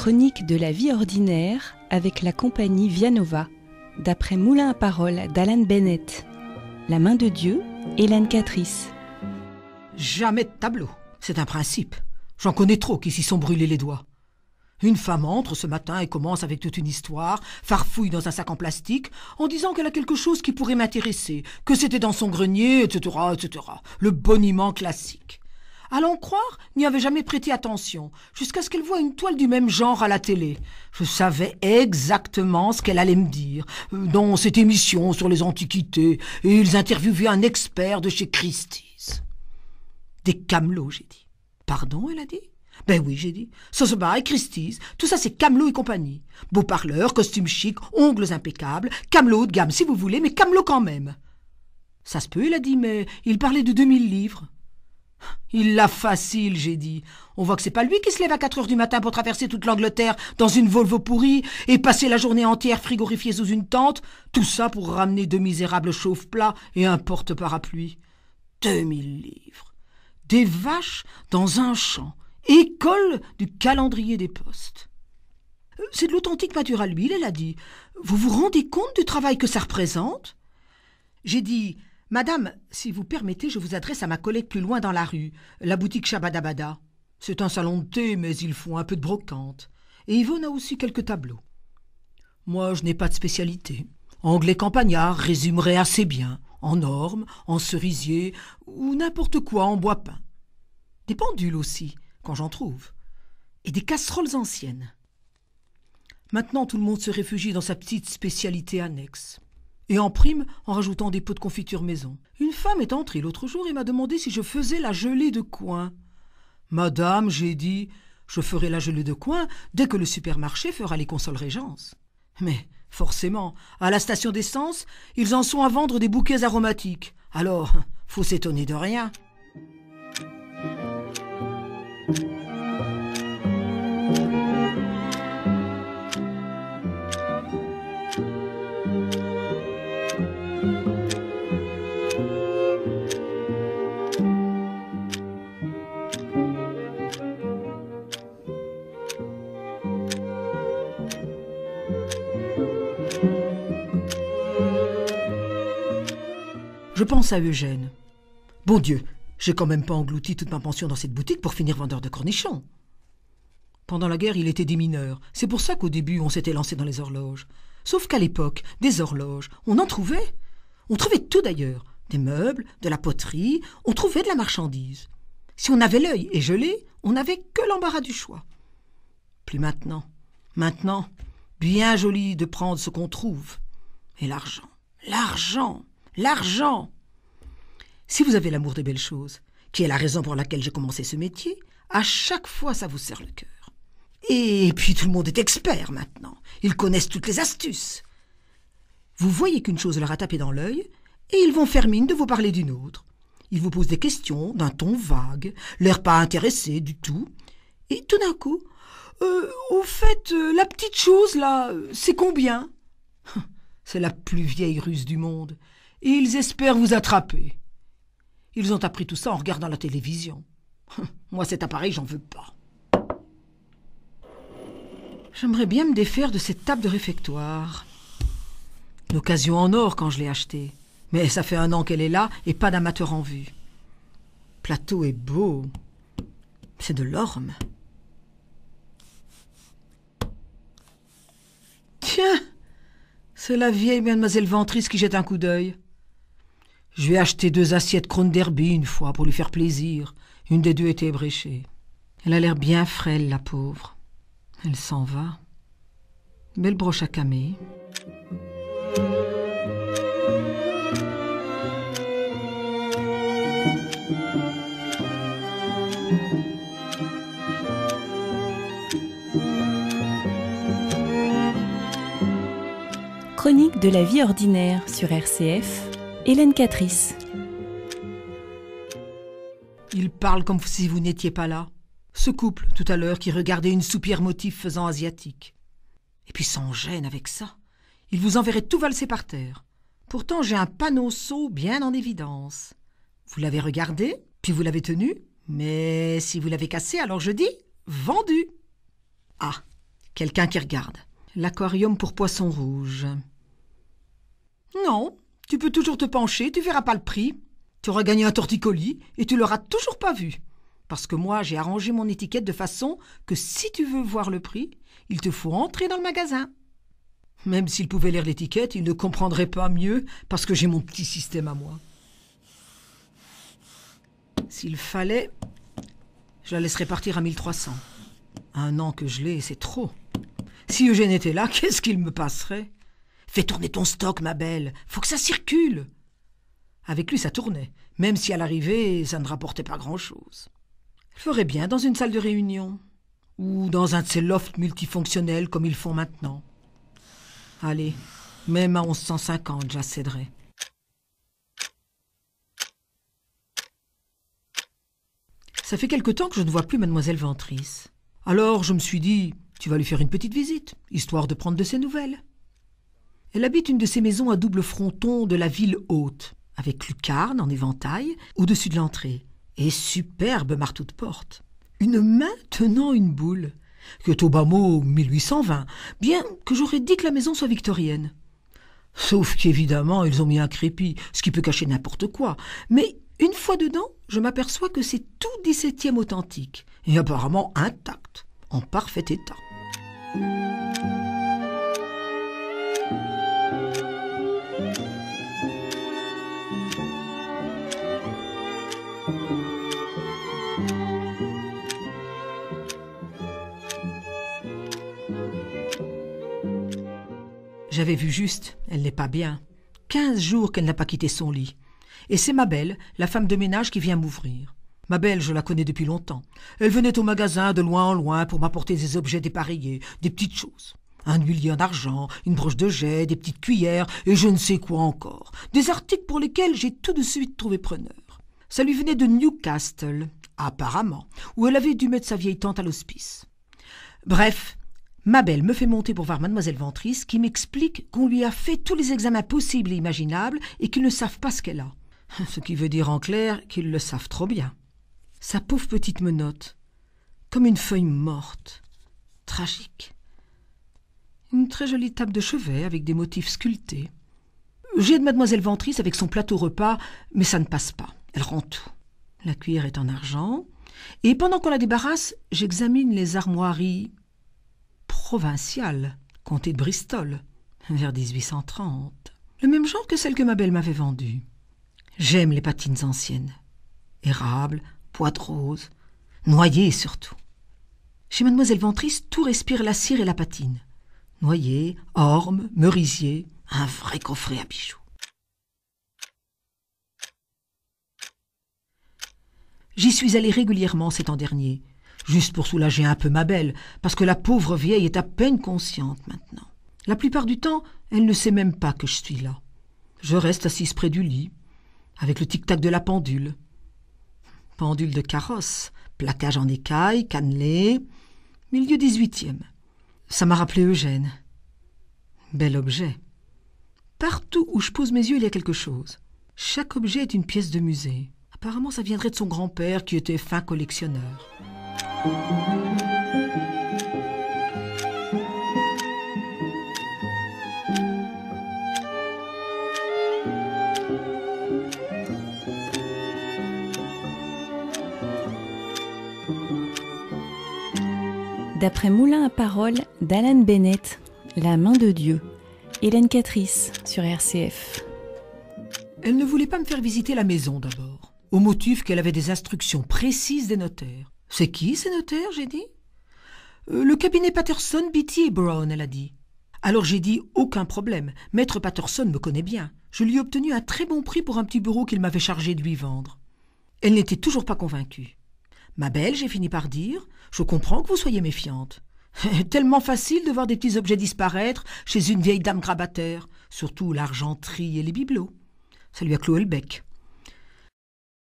Chronique de la vie ordinaire avec la compagnie Vianova, d'après Moulin à parole d'Alan Bennett. La main de Dieu, Hélène Catrice. Jamais de tableau, c'est un principe. J'en connais trop qui s'y sont brûlés les doigts. Une femme entre ce matin et commence avec toute une histoire, farfouille dans un sac en plastique, en disant qu'elle a quelque chose qui pourrait m'intéresser, que c'était dans son grenier, etc., etc. Le boniment classique. À l'en croire, n'y avait jamais prêté attention, jusqu'à ce qu'elle voie une toile du même genre à la télé. Je savais exactement ce qu'elle allait me dire, dans cette émission sur les antiquités, et ils interviewaient un expert de chez Christie's. Des camelots, j'ai dit. Pardon, elle a dit. Ben oui, j'ai dit. Sotheby's, Christie's, tout ça c'est camelot et compagnie. Beau parleur, costume chic, ongles impeccables, camelot de gamme si vous voulez, mais camelot quand même. Ça se peut, il a dit, mais il parlait de 2000 livres. Il l'a facile, j'ai dit. On voit que c'est pas lui qui se lève à 4 heures du matin pour traverser toute l'Angleterre dans une Volvo pourrie et passer la journée entière frigorifiée sous une tente, tout ça pour ramener 2 misérables chauffe-plats et un porte-parapluie. 2000 livres. Des vaches dans un champ. École du calendrier des postes. C'est de l'authentique pâture à l'huile, elle a dit. Vous vous rendez compte du travail que ça représente? J'ai dit, Madame, si vous permettez, je vous adresse à ma collègue plus loin dans la rue, la boutique Shabadabada. C'est un salon de thé, mais ils font un peu de brocante. Et Yvonne a aussi quelques tableaux. Moi, je n'ai pas de spécialité. Anglais campagnard résumerait assez bien, en orme, en cerisier, ou n'importe quoi en bois peint. Des pendules aussi, quand j'en trouve, et des casseroles anciennes. Maintenant, tout le monde se réfugie dans sa petite spécialité annexe. Et en prime, en rajoutant des pots de confiture maison. Une femme est entrée l'autre jour et m'a demandé si je faisais la gelée de coin. Madame, j'ai dit, je ferai la gelée de coin dès que le supermarché fera les consoles Régence. Mais, forcément, à la station d'essence, ils en sont à vendre des bouquets aromatiques. Alors, faut s'étonner de rien. Je pense à Eugène. Bon Dieu, j'ai quand même pas englouti toute ma pension dans cette boutique pour finir vendeur de cornichons. Pendant la guerre, il était démineur. C'est pour ça qu'au début, on s'était lancé dans les horloges. Sauf qu'à l'époque, des horloges, on en trouvait. On trouvait tout d'ailleurs. Des meubles, de la poterie, on trouvait de la marchandise. Si on avait l'œil et gelé, on n'avait que l'embarras du choix. Plus maintenant. Maintenant, bien joli de prendre ce qu'on trouve. Et l'argent, l'argent, l'argent. Si vous avez l'amour des belles choses, qui est la raison pour laquelle j'ai commencé ce métier, à chaque fois ça vous serre le cœur. Et puis tout le monde est expert maintenant. Ils connaissent toutes les astuces. Vous voyez qu'une chose leur a tapé dans l'œil, et ils vont faire mine de vous parler d'une autre. Ils vous posent des questions d'un ton vague, l'air pas intéressé du tout. Et tout d'un coup, au fait, la petite chose là, c'est combien? C'est la plus vieille ruse du monde. Et ils espèrent vous attraper. Ils ont appris tout ça en regardant la télévision. Moi, cet appareil, j'en veux pas. J'aimerais bien me défaire de cette table de réfectoire. Une occasion en or quand je l'ai achetée. Mais ça fait 1 an qu'elle est là et pas d'amateur en vue. Le plateau est beau. C'est de l'orme. Tiens, c'est la vieille mademoiselle Ventrice qui jette un coup d'œil. Je lui ai acheté 2 assiettes Krone Derby une fois pour lui faire plaisir. Une des 2 était ébréchée. Elle a l'air bien frêle, la pauvre. Elle s'en va. Belle broche à camée. Chronique de la vie ordinaire sur RCF, Hélène Catrice. Il parle comme si vous n'étiez pas là. Ce couple, tout à l'heure, qui regardait une soupière motif faisant asiatique. Et puis sans gêne avec ça. Il vous enverrait tout valser par terre. Pourtant, j'ai un panneau sceau bien en évidence. Vous l'avez regardé, puis vous l'avez tenu. Mais si vous l'avez cassé, alors je dis vendu. Ah, quelqu'un qui regarde. L'aquarium pour poissons rouges. Non, tu peux toujours te pencher, tu verras pas le prix. Tu auras gagné un torticolis et tu l'auras toujours pas vu. Parce que moi, j'ai arrangé mon étiquette de façon que si tu veux voir le prix, il te faut entrer dans le magasin. Même s'il pouvait lire l'étiquette, il ne comprendrait pas mieux parce que j'ai mon petit système à moi. S'il fallait, je la laisserais partir à 1300. 1 an que je l'ai, c'est trop. Si Eugène était là, qu'est-ce qu'il me passerait? Fais tourner ton stock, ma belle. Faut que ça circule. Avec lui, ça tournait, même si à l'arrivée, ça ne rapportait pas grand-chose. Il ferait bien dans une salle de réunion, ou dans un de ces lofts multifonctionnels comme ils font maintenant. Allez, même à 1150, j'accéderai. Ça fait quelque temps que je ne vois plus mademoiselle Ventris. Alors je me suis dit, tu vas lui faire une petite visite, histoire de prendre de ses nouvelles. Elle habite une de ces maisons à double fronton de la ville haute, avec lucarne en éventail au-dessus de l'entrée, et superbe marteau de porte. Une main tenant une boule, qui est au bas mot 1820, bien que j'aurais dit que la maison soit victorienne. Sauf qu'évidemment, ils ont mis un crépi, ce qui peut cacher n'importe quoi. Mais une fois dedans, je m'aperçois que c'est tout 17e authentique, et apparemment intact, en parfait état. J'avais vu juste, elle n'est pas bien. 15 jours qu'elle n'a pas quitté son lit. Et c'est ma belle, la femme de ménage, qui vient m'ouvrir. Ma belle, je la connais depuis longtemps. Elle venait au magasin de loin en loin pour m'apporter des objets dépareillés, des petites choses. Un huilier en argent, une broche de jet, des petites cuillères et je ne sais quoi encore. Des articles pour lesquels j'ai tout de suite trouvé preneur. Ça lui venait de Newcastle, apparemment, où elle avait dû mettre sa vieille tante à l'hospice. Bref, ma belle me fait monter pour voir mademoiselle Ventris qui m'explique qu'on lui a fait tous les examens possibles et imaginables et qu'ils ne savent pas ce qu'elle a. Ce qui veut dire en clair qu'ils le savent trop bien. Sa pauvre petite menotte, comme une feuille morte, tragique. Une très jolie table de chevet avec des motifs sculptés. J'aide mademoiselle Ventris avec son plateau repas, mais ça ne passe pas. Elle rend tout. La cuillère est en argent, et pendant qu'on la débarrasse, j'examine les armoiries provinciales, comté de Bristol, vers 1830. Le même genre que celle que ma belle m'avait vendue. J'aime les patines anciennes. Érable, pois de rose, noyer surtout. Chez mademoiselle Ventris, tout respire la cire et la patine. Noyer, orme, merisier, un vrai coffret à bijoux. J'y suis allée régulièrement ces temps derniers, juste pour soulager un peu ma belle, parce que la pauvre vieille est à peine consciente maintenant. La plupart du temps, elle ne sait même pas que je suis là. Je reste assise près du lit, avec le tic-tac de la pendule. Pendule de carrosse, plaquage en écaille, cannelé, milieu 18e. Ça m'a rappelé Eugène. Bel objet. Partout où je pose mes yeux, il y a quelque chose. Chaque objet est une pièce de musée. Apparemment, ça viendrait de son grand-père qui était fin collectionneur. D'après Moulin à parole d'Alan Bennett, La main de Dieu, Hélène Catrice sur RCF. Elle ne voulait pas me faire visiter la maison d'abord, au motif qu'elle avait des instructions précises des notaires. C'est qui ces notaires, j'ai dit? Le cabinet Patterson, Beatty et Brown, elle a dit. Alors j'ai dit, aucun problème, maître Patterson me connaît bien. Je lui ai obtenu un très bon prix pour un petit bureau qu'il m'avait chargé de lui vendre. Elle n'était toujours pas convaincue. Ma belle, j'ai fini par dire, je comprends que vous soyez méfiante. Tellement facile de voir des petits objets disparaître chez une vieille dame grabataire, surtout l'argenterie et les bibelots. Ça lui a cloué le bec.